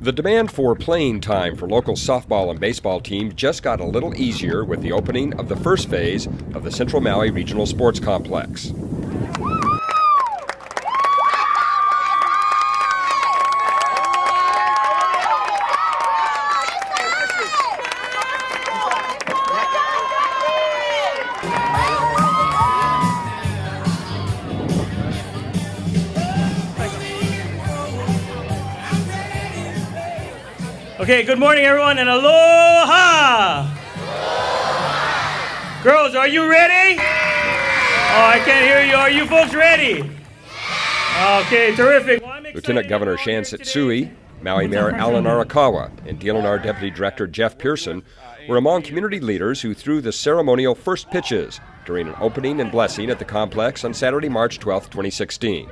The demand for playing time for local softball and baseball teams just got a little easier with the opening of the first phase of the Central Maui Regional Sports Complex. Okay, good morning everyone and aloha! Girls, are you ready? Oh, I can't hear you. Are you folks ready? Okay, terrific. Well, Lieutenant Governor Shan Setsui, Maui Mayor Alan Arakawa, and DLNR Deputy Director Jeff Pearson were among community leaders who threw the ceremonial first pitches during an opening and blessing at the complex on Saturday, March 12, 2016.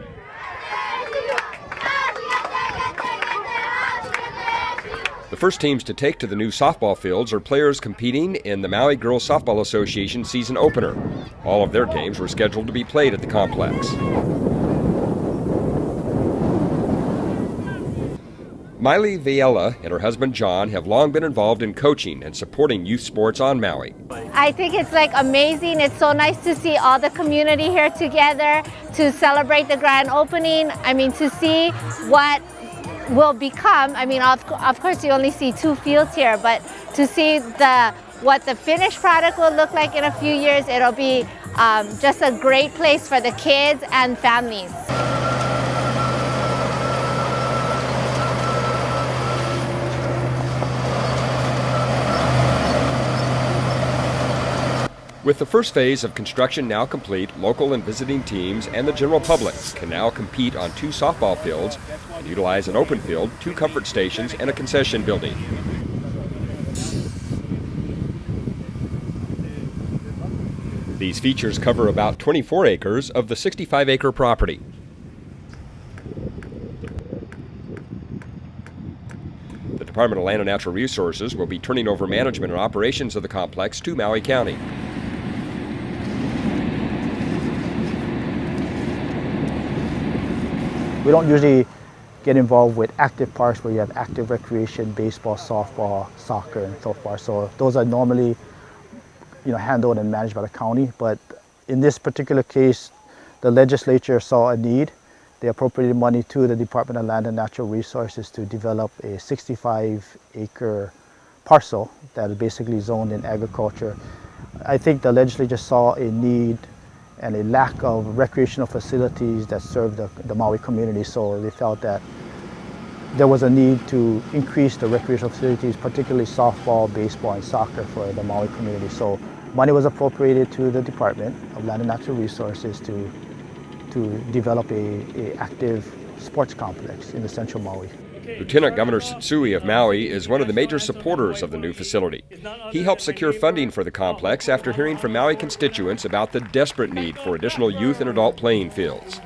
The first teams to take to the new softball fields are players competing in the Maui Girls Softball Association season opener. All of their games were scheduled to be played at the complex. Miley Viella and her husband John have long been involved in coaching and supporting youth sports on Maui. I think it's amazing. It's so nice to see all the community here together to celebrate the grand opening. To see what will become, of course you only see 2 fields here, but to see what the finished product will look like in a few years, it'll be just a great place for the kids and families. With the first phase of construction now complete, local and visiting teams and the general public can now compete on 2 softball fields and utilize an open field, 2 comfort stations, and a concession building. These features cover about 24 acres of the 65-acre property. The Department of Land and Natural Resources will be turning over management and operations of the complex to Maui County. We don't usually get involved with active parks where you have active recreation, baseball, softball, soccer, and so forth. So those are normally, handled and managed by the county. But in this particular case, the legislature saw a need. They appropriated money to the Department of Land and Natural Resources to develop a 65-acre parcel that is basically zoned in agriculture. I think the legislature saw a need and a lack of recreational facilities that serve the Maui community, so they felt that there was a need to increase the recreational facilities, particularly softball, baseball, and soccer for the Maui community. So money was appropriated to the Department of Land and Natural Resources to develop a active sports complex in the central Maui. Lieutenant Governor Setsui of Maui is one of the major supporters of the new facility. He helped secure funding for the complex after hearing from Maui constituents about the desperate need for additional youth and adult playing fields.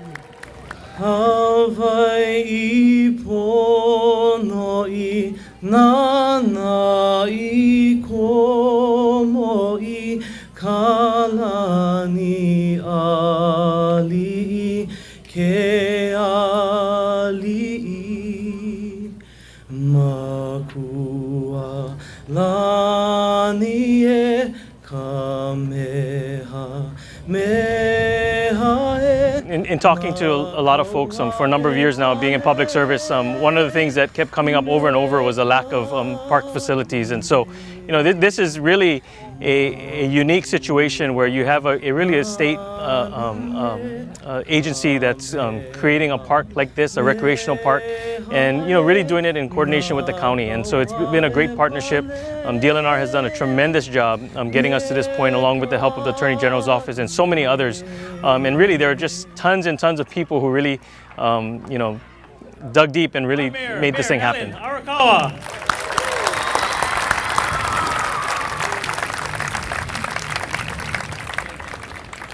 In talking to a lot of folks for a number of years now, being in public service, one of the things that kept coming up over and over was a lack of park facilities. And so, this is really a unique situation where you have really a state agency that's creating a park like this, a recreational park, and really doing it in coordination with the county. And so it's been a great partnership. DLNR has done a tremendous job getting us to this point, along with the help of the Attorney General's office and so many others. And really, there are just tons and tons of people who really, dug deep and really made this thing happen. Arakawa.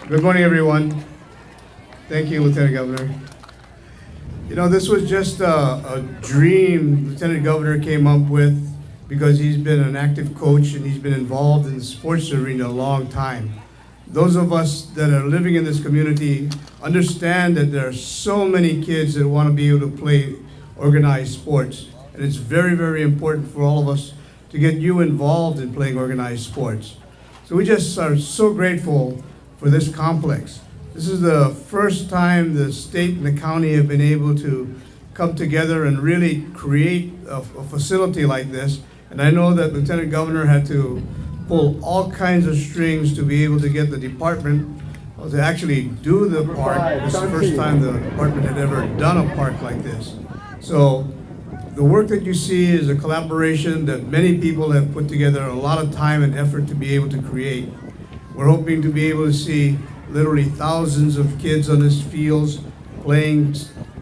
Good morning, everyone. Thank you, Lieutenant Governor. This was just a dream Lieutenant Governor came up with because he's been an active coach and he's been involved in the sports arena a long time. Those of us that are living in this community understand that there are so many kids that want to be able to play organized sports. And it's very, very important for all of us to get you involved in playing organized sports. So we just are so grateful for this complex. This is the first time the state and the county have been able to come together and really create a facility like this. And I know that Lieutenant Governor had to pull all kinds of strings to be able to get the department to actually do the park. This is the first time the department had ever done a park like this. So the work that you see is a collaboration that many people have put together a lot of time and effort to be able to create. We're hoping to be able to see literally thousands of kids on these fields playing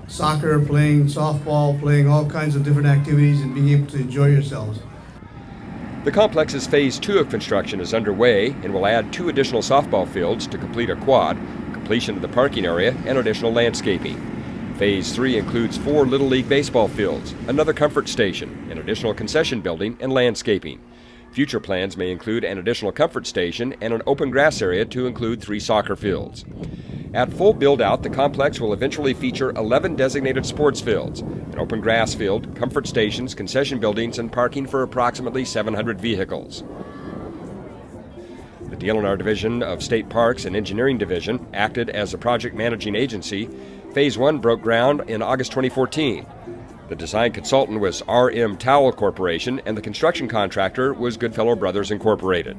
soccer, playing softball, playing all kinds of different activities and being able to enjoy yourselves. The complex's Phase 2 of construction is underway and will add 2 additional softball fields to complete a quad, completion of the parking area, and additional landscaping. Phase 3 includes 4 Little League baseball fields, another comfort station, an additional concession building, and landscaping. Future plans may include an additional comfort station and an open grass area to include 3 soccer fields. At full build-out, the complex will eventually feature 11 designated sports fields, an open grass field, comfort stations, concession buildings, and parking for approximately 700 vehicles. The DLNR Division of State Parks and Engineering Division acted as a project managing agency. Phase 1 broke ground in August 2014. The design consultant was RM Towel Corporation, and the construction contractor was Goodfellow Brothers Incorporated.